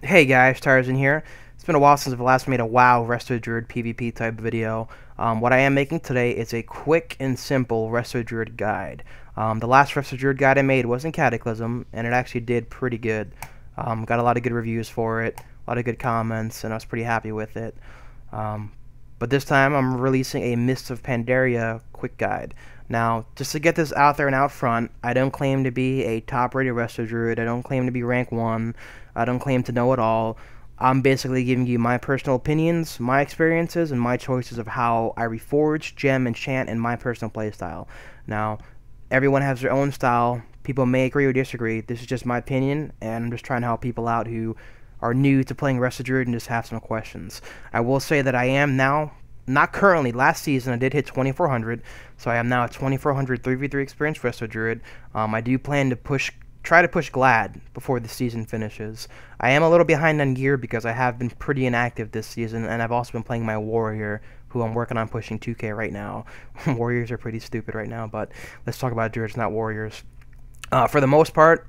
Hey guys, Tarzan here. It's been a while since I've last made a WoW Resto Druid PvP type video. What I am making today is a quick and simple Resto Druid guide. The last Resto Druid guide I made was in Cataclysm, and it actually did pretty good. Got a lot of good reviews for it, a lot of good comments, and I was pretty happy with it. But this time I'm releasing a Mists of Pandaria quick guide. Now, just to get this out there and out front, I don't claim to be a top-rated Resto Druid. I don't claim to be rank 1. I don't claim to know it all. I'm basically giving you my personal opinions, my experiences, and my choices of how I reforge, gem, enchant, and my personal playstyle. Now, everyone has their own style. People may agree or disagree. This is just my opinion, and I'm just trying to help people out who are new to playing Resto Druid and just have some questions. I will say that I am now, not currently, last season I did hit 2400, so I am now a 2400 3v3 experienced Resto Druid. I do plan to try to push Glad before the season finishes. I am a little behind on gear because I have been pretty inactive this season, and I've also been playing my Warrior, who I'm working on pushing 2k right now. Warriors are pretty stupid right now, but let's talk about Druids, not Warriors. For the most part,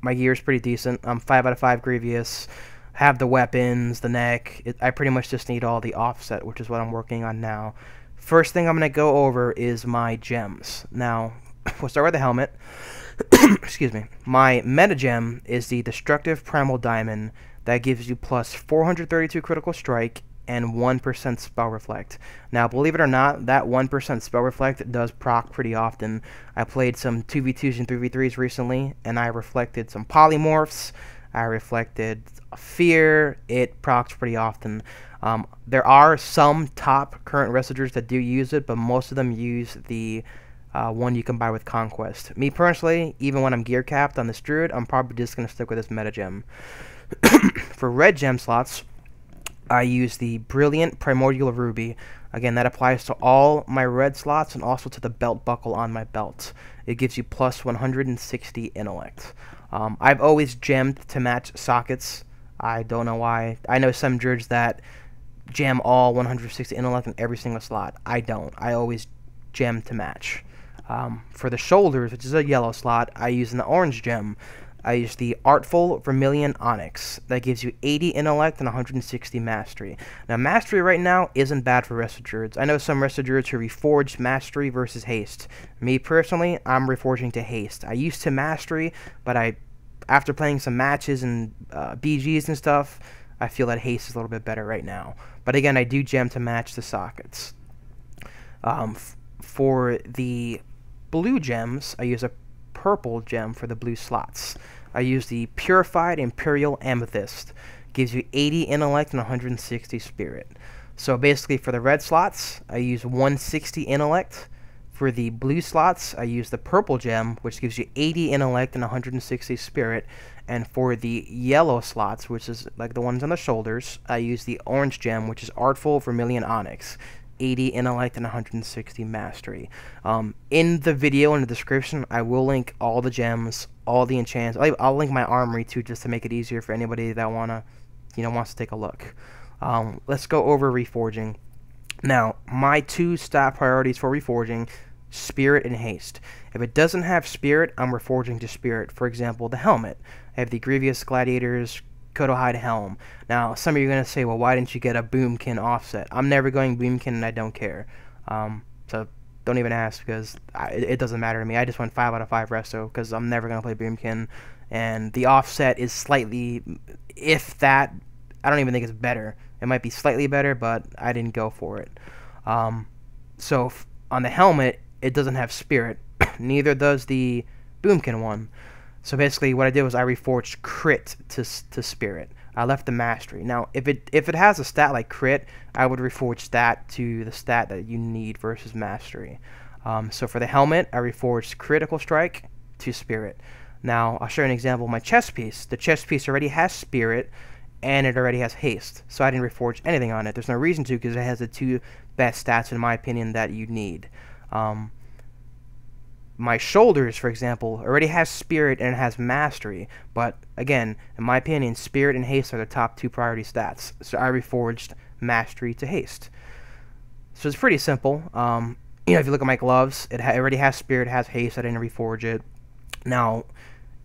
my gear is pretty decent. I'm 5 out of 5 Grievous, have the weapons, the neck. I pretty much just need all the offset, which is what I'm working on now. First thing I'm going to go over is my gems. Now, we'll start with the helmet. Excuse me. My meta gem is the Destructive Primal Diamond that gives you plus 432 critical strike and 1% spell reflect. Now, believe it or not, that 1% spell reflect does proc pretty often. I played some 2v2s and 3v3s recently, and I reflected some polymorphs. I reflected fear. It procs pretty often. There are some top current Resto that do use it, but most of them use the one you can buy with Conquest. Me personally, even when I'm gear capped on this Druid, I'm probably just going to stick with this meta gem. For red gem slots, I use the Brilliant Primordial Ruby. Again, that applies to all my red slots and also to the belt buckle on my belt. It gives you plus 160 Intellect. I've always gemmed to match sockets. I don't know why. I know some Druids that gem all 160 Intellect in every single slot. I don't. I always gem to match. For the shoulders, which is a yellow slot, I use an orange gem. I use the Artful Vermilion Onyx. That gives you 80 Intellect and 160 Mastery. Now, Mastery right now isn't bad for Resto Druids. I know some Resto Druids who reforge Mastery versus Haste. Me, personally, I'm reforging to Haste. I used to Mastery, but after playing some matches and BGs and stuff, I feel that Haste is a little bit better right now. But again, I do gem to match the sockets. For the blue gems, I use a purple gem for the blue slots. I use the Purified Imperial Amethyst. Gives you 80 Intellect and 160 Spirit. So basically for the red slots, I use 160 Intellect. For the blue slots, I use the purple gem, which gives you 80 Intellect and 160 Spirit. And for the yellow slots, which is like the ones on the shoulders, I use the orange gem, which is Artful Vermilion Onyx. 80 Intellect and 160 Mastery. In the video in the description, I will link all the gems, all the enchants. I'll link my armory too, just to make it easier for anybody that wants to take a look. Let's go over reforging. Now, my two stat priorities for reforging: Spirit and Haste. If it doesn't have Spirit, I'm reforging to Spirit. For example, the helmet. I have the Grievous Gladiator's Kodohide Helm. Now, some of you are going to say, well, why didn't you get a Boomkin offset? I'm never going Boomkin, and I don't care. So don't even ask, because it doesn't matter to me. I just went 5 out of 5 Resto, because I'm never going to play Boomkin. And the offset is slightly, if that, I don't even think it's better. It might be slightly better, but I didn't go for it. So on the helmet, it doesn't have Spirit. Neither does the Boomkin one. So basically what I did was I reforged crit to Spirit. I left the Mastery. Now, if it has a stat like crit, I would reforge that to the stat that you need versus Mastery. So for the helmet, I reforged Critical Strike to Spirit. Now, I'll show you an example of my chest piece. The chest piece already has Spirit, and it already has Haste. So I didn't reforge anything on it. There's no reason to, because it has the two best stats, in my opinion, that you need. My shoulders, for example, already has Spirit and it has Mastery, but again, in my opinion, Spirit and Haste are the top two priority stats, so I reforged Mastery to Haste. So it's pretty simple. If you look at my gloves, it already has Spirit, it has Haste, I didn't reforge it. Now,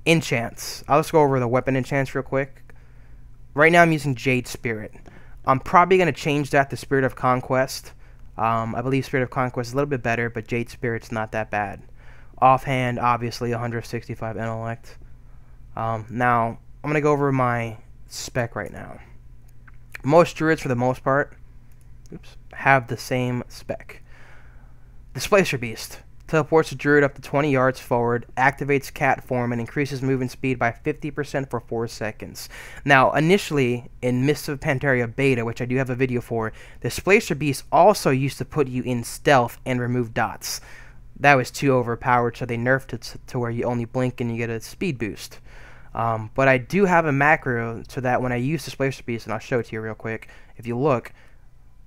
enchants. I'll just go over the weapon enchants real quick. right now I'm using Jade Spirit. I'm probably going to change that to Spirit of Conquest. I believe Spirit of Conquest is a little bit better, but Jade Spirit's not that bad. Offhand, obviously, 165 Intellect. Now, I'm going to go over my spec right now. Most druids, for the most part, have the same spec. Displacer Beast. Teleports a druid up to 20 yards forward, activates cat form, and increases movement speed by 50% for 4 seconds. Now, initially, in Mists of Pandaria Beta, which I do have a video for, Displacer Beast also used to put you in stealth and remove dots. That was too overpowered, so they nerfed it to where you only blink and you get a speed boost. But I do have a macro so that when I use Displacer Beast, and I'll show it to you real quick, if you look,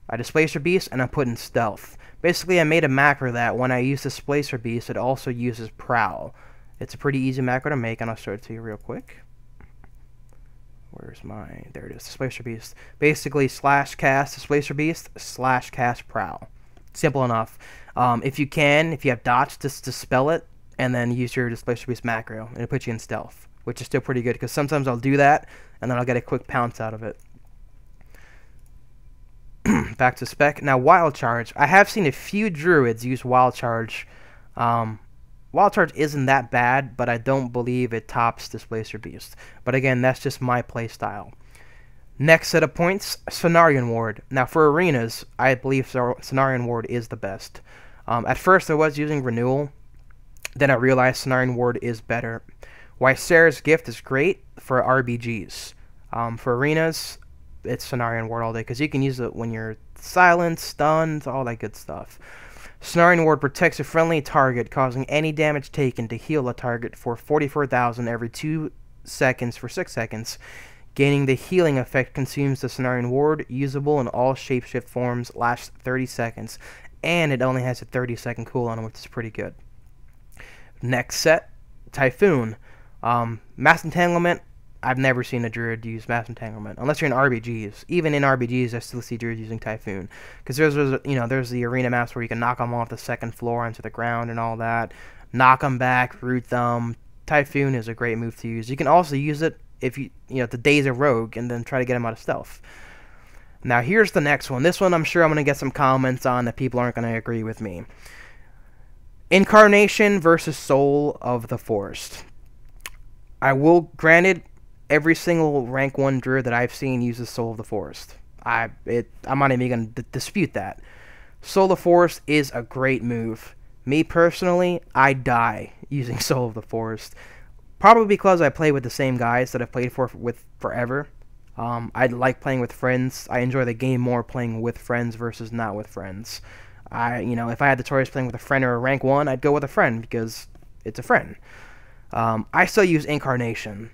I Displacer Beast and I put in stealth. Basically, I made a macro that when I use Displacer Beast, it also uses Prowl. It's a pretty easy macro to make, and I'll show it to you real quick. Where's my... There it is, Displacer Beast. Basically, slash cast Displacer Beast, slash cast Prowl. Simple enough. If you have dots, just dispel it, and then use your Displacer Beast macro, and it puts you in stealth, which is still pretty good, because sometimes I'll do that, and then I'll get a quick pounce out of it. Back to spec. Now, Wild Charge. I have seen a few druids use Wild Charge. Wild Charge isn't that bad, but I don't believe it tops Displacer Beast. But again, that's just my playstyle. Next set of points, Cenarion Ward. Now, for arenas, I believe Cenarion Ward is the best. At first, I was using Renewal. Then I realized Cenarion Ward is better. Ysera's Gift is great for RBGs. For arenas, it's Cenarion Ward all day, because you can use it when you're silenced, stunned, all that good stuff. Cenarion Ward protects a friendly target, causing any damage taken to heal a target for 44,000 every 2 seconds for 6 seconds. Gaining the healing effect consumes the Cenarion Ward, usable in all shapeshift forms, lasts 30 seconds, and it only has a 30-second cooldown, which is pretty good. Next set, Typhoon. Mass Entanglement. I've never seen a druid use Mass Entanglement, unless you're in RBGs. Even in RBGs, I still see druids using Typhoon, because there's the arena maps where you can knock them off the 2nd floor onto the ground and all that, knock them back, root them. Typhoon is a great move to use. You can also use it if to daze a rogue and then try to get him out of stealth. Now here's the next one. This one I'm sure I'm gonna get some comments on that people aren't gonna agree with me. Incarnation versus Soul of the Forest. Granted, every single rank 1 druid that I've seen uses Soul of the Forest. I'm not even going to dispute that. Soul of the Forest is a great move. Me personally, I die using Soul of the Forest. Probably because I play with the same guys that I've played with forever. I like playing with friends. I enjoy the game more playing with friends versus not with friends. If I had the choice playing with a friend or a rank 1, I'd go with a friend because it's a friend. I still use Incarnation.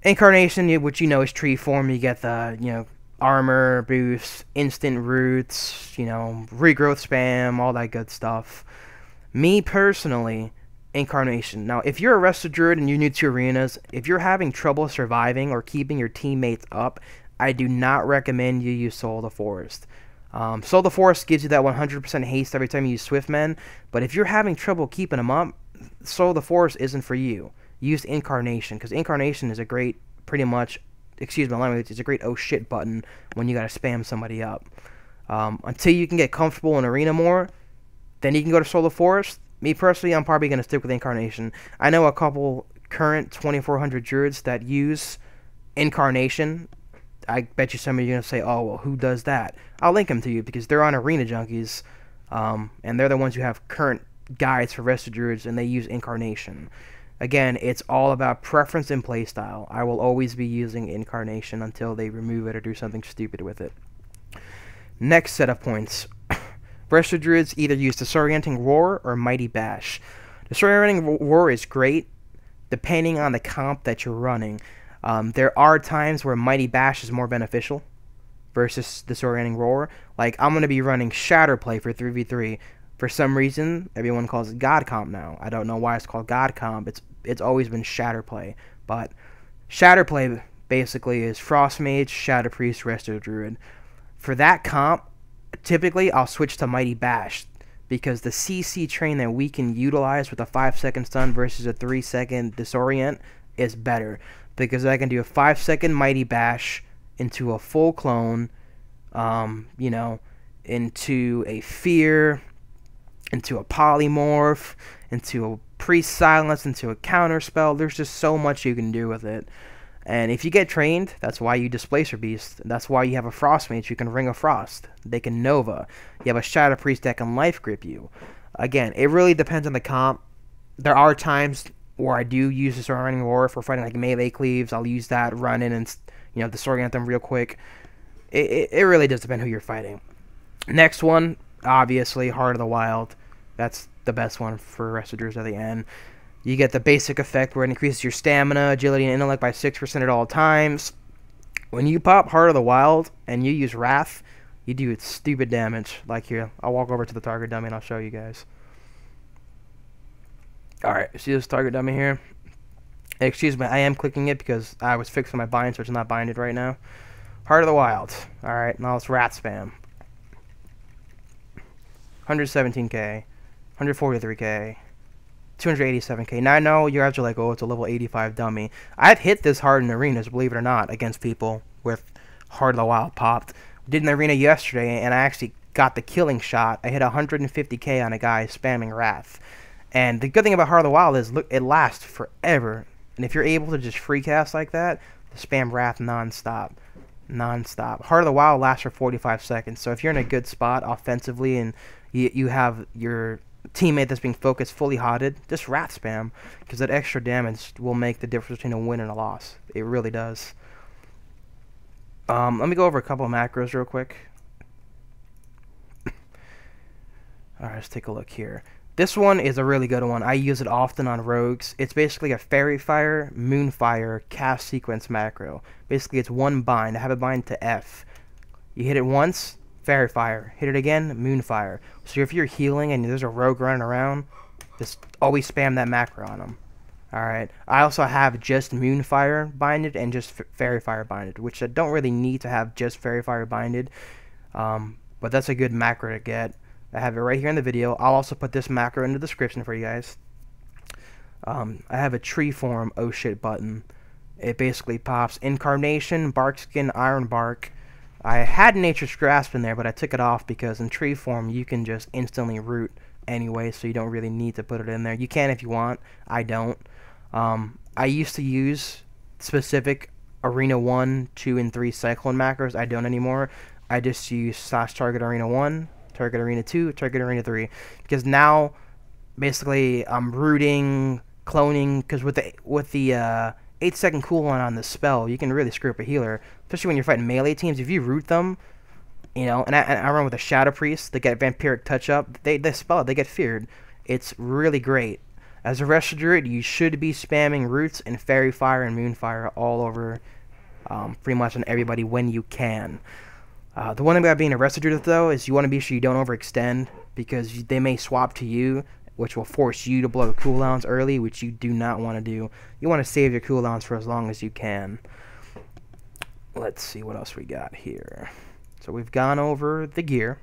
Incarnation, which is tree form, you get the, armor boosts, instant roots, regrowth spam, all that good stuff. Me personally, Incarnation. Now, if you're a Resto Druid and you're new to arenas, if you're having trouble surviving or keeping your teammates up, I do not recommend you use Soul of the Forest. Soul of the Forest gives you that 100% haste every time you use Swiftmen, but if you're having trouble keeping them up, Soul of the Forest isn't for you. Use Incarnation, because Incarnation is a great, excuse my language, it's a great oh shit button when you gotta spam somebody up. Until you can get comfortable in arena more, then you can go to Soul of the Forest. Me personally, I'm probably gonna stick with Incarnation. I know a couple current 2400 druids that use Incarnation. I bet you some of you are gonna say, oh well, who does that? I'll link them to you because they're on Arena Junkies, and they're the ones who have current guides for Resto Druids, and they use Incarnation. Again, it's all about preference and playstyle. I will always be using Incarnation until they remove it or do something stupid with it. Next set of points. Resto Druids either use Disorienting Roar or Mighty Bash. Disorienting Roar is great, depending on the comp that you're running. There are times where Mighty Bash is more beneficial versus Disorienting Roar. Like, I'm going to be running Shatterplay for 3v3. For some reason, everyone calls it God Comp now. I don't know why it's called God Comp. It's always been Shatterplay. But Shatterplay basically is Frost Mage, Shadow Priest, Resto Druid. For that comp, typically I'll switch to Mighty Bash, because the CC train that we can utilize with a 5-second stun versus a 3-second disorient is better. because I can do a 5-second Mighty Bash into a full clone, you know, into a Fear, into a Polymorph, into a Priest Silence, into a Counter Spell. There's just so much you can do with it. And if you get trained, that's why you Displacer Beast. That's why you have a Frost Mage who can Ring of Frost. They can Nova. You have a Shadow Priest that can Life Grip you. Again, it really depends on the comp. There are times where I do use Cenarion Ward for fighting like melee cleaves. I'll use that, run in and, you know, disorient them real quick. It really does depend who you're fighting. Next one, obviously, Heart of the Wild. That's the best one for Resto Druids at the end. You get the basic effect where it increases your stamina, agility, and intellect by 6% at all times. When you pop Heart of the Wild and you use Wrath, you do stupid damage. Like here, I'll walk over to the target dummy and I'll show you guys. Alright, see this target dummy here? Excuse me, I am clicking it because I was fixing my bind, so it's not binded right now. Heart of the Wild. Alright, now let's Rat Spam. 117k, 143k, 287k. Now I know you guys are like, oh, it's a level 85 dummy. I've hit this hard in arenas, believe it or not, against people with Heart of the Wild popped. Did an arena yesterday, and I actually got the killing shot. I hit 150k on a guy spamming Wrath. And the good thing about Heart of the Wild is, look, it lasts forever. And if you're able to just free cast like that, spam Wrath non-stop. Non-stop. Heart of the Wild lasts for 45 seconds. So if you're in a good spot offensively and you have your teammate that's being focused fully hotted, just Wrath spam. Because that extra damage will make the difference between a win and a loss. It really does. Let me go over a couple of macros real quick. Alright, let's take a look here. This one is a really good one. I use it often on rogues. It's basically a Faerie Fire, Moonfire, cast sequence macro. Basically, it's one bind. I have it bind to F. You hit it once, Faerie Fire. Hit it again, Moonfire. So if you're healing and there's a rogue running around, just always spam that macro on them. Alright. I also have just Moonfire binded and just Faerie Fire binded, which I don't really need to have just Faerie Fire binded. But that's a good macro to get. I have it right here in the video. I'll also put this macro in the description for you guys. I have a tree form oh shit button. It basically pops Incarnation, Barkskin, Ironbark. I had Nature's Grasp in there, but I took it off because in tree form you can just instantly root anyway, so you don't really need to put it in there. You can if you want. I don't. I used to use specific Arena 1, 2, and 3 Cyclone macros. I don't anymore. I just use /target Arena 1, target Arena 2, target Arena 3. Because now, basically, I'm rooting, cloning, because with the 8-second cooldown on the spell, you can really screw up a healer. Especially when you're fighting melee teams. If you root them, you know, and I run with a Shadow Priest, they get Vampiric Touch-Up, they spell it, they get feared. It's really great. As a Resto Druid, you should be spamming roots and Faerie Fire and Moonfire all over pretty much on everybody when you can. The one thing about being a Resto Druid, though, is you want to be sure you don't overextend, because they may swap to you, which will force you to blow cooldowns early, which you do not want to do. You want to save your cooldowns for as long as you can. Let's see what else we got here. So we've gone over the gear.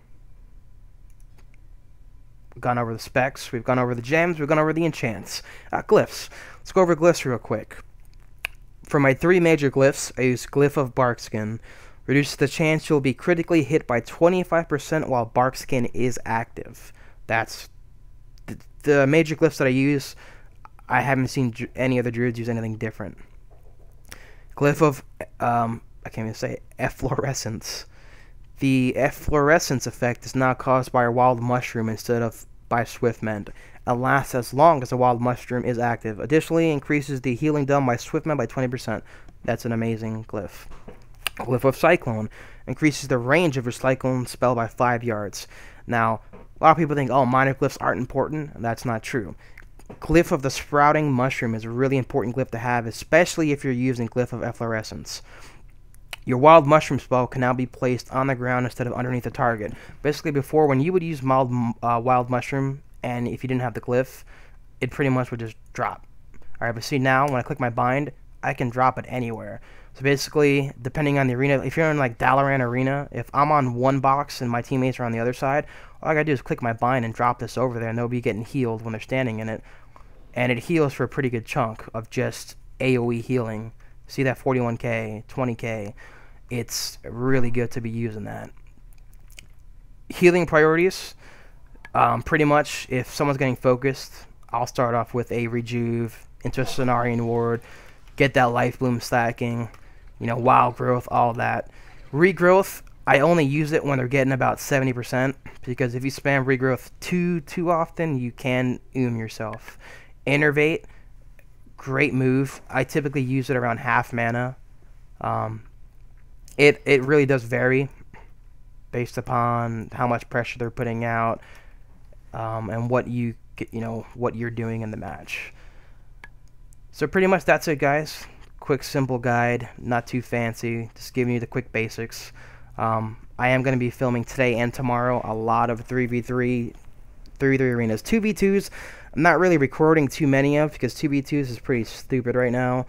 We've gone over the specs. We've gone over the gems. We've gone over the enchants. Glyphs. Let's go over glyphs real quick. For my 3 major glyphs, I use Glyph of Barkskin. Reduces the chance you'll be critically hit by 25% while Barkskin is active. That's the major glyphs that I use. I haven't seen any other druids use anything different. Glyph of, I can't even say it, Efflorescence. The Efflorescence effect is now caused by a wild mushroom instead of by Swift Mend. It lasts as long as a wild mushroom is active. Additionally, increases the healing done by Swift Mend by 20%. That's an amazing glyph. Glyph of Cyclone increases the range of your Cyclone spell by 5 yards. Now, a lot of people think, oh, minor glyphs aren't important. That's not true. Glyph of the Sprouting Mushroom is a really important glyph to have, especially if you're using Glyph of Efflorescence. Your Wild Mushroom spell can now be placed on the ground instead of underneath the target. Basically, before, when you would use Wild Mushroom, and if you didn't have the glyph, it pretty much would just drop. Alright, but see now, when I click my bind, I can drop it anywhere. So basically, depending on the arena, if you're in like Dalaran Arena, if I'm on one box and my teammates are on the other side, all I gotta do is click my bind and drop this over there, and they'll be getting healed when they're standing in it. And it heals for a pretty good chunk of just AoE healing. see that 41k, 20k, it's really good to be using that. Healing priorities, pretty much if someone's getting focused, I'll start off with a Rejuve into a Cenarion Ward, get that Life Bloom stacking, you know, Wild Growth, all that. Regrowth, I only use it when they're getting about 70%, because if you spam Regrowth too often, you can yourself. Innervate, great move. I typically use it around half mana. It really does vary based upon how much pressure they're putting out, and what what you're doing in the match. So pretty much that's it, guys. Quick, simple guide, not too fancy, just giving you the quick basics. I am going to be filming today and tomorrow a lot of 3v3 arenas. 2v2s, I'm not really recording too many of, because 2v2s is pretty stupid right now.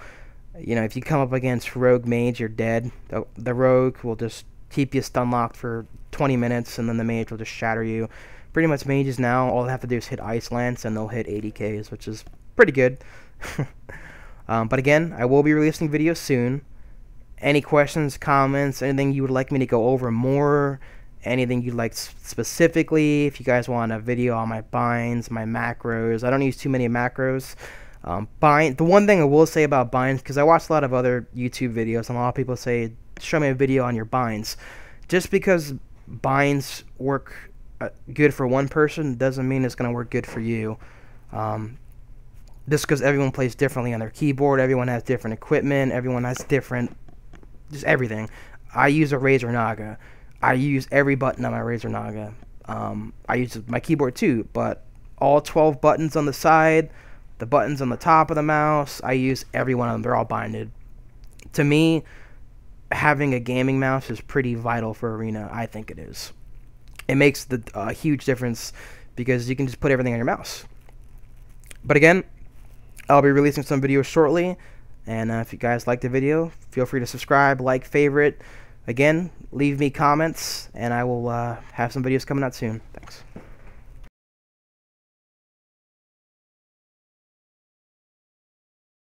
You know, if you come up against Rogue Mage, you're dead. The Rogue will just keep you stun locked for 20 minutes, and then the Mage will just shatter you. Pretty much mages now, all they have to do is hit Ice Lance, and they'll hit 80Ks, which is pretty good. But again, I will be releasing videos soon. Any questions, comments, anything you would like me to go over more, anything you'd like specifically, if you guys want a video on my binds, my macros. I don't use too many macros. The one thing I will say about binds, because I watch a lot of other YouTube videos, and a lot of people say, show me a video on your binds. Just because binds work good for one person doesn't mean it's going to work good for you. Just because everyone plays differently on their keyboard, everyone has different equipment, everyone has different, just everything. I use a Razer Naga. I use every button on my Razer Naga. I use my keyboard too, but all 12 buttons on the side, the buttons on the top of the mouse, I use every one of them. They're all binded. To me, having a gaming mouse is pretty vital for Arena. I think it is. It makes a huge difference, because you can just put everything on your mouse. But again, I'll be releasing some videos shortly, and if you guys like the video, feel free to subscribe, like, favorite. Again, leave me comments, and I will have some videos coming out soon. Thanks.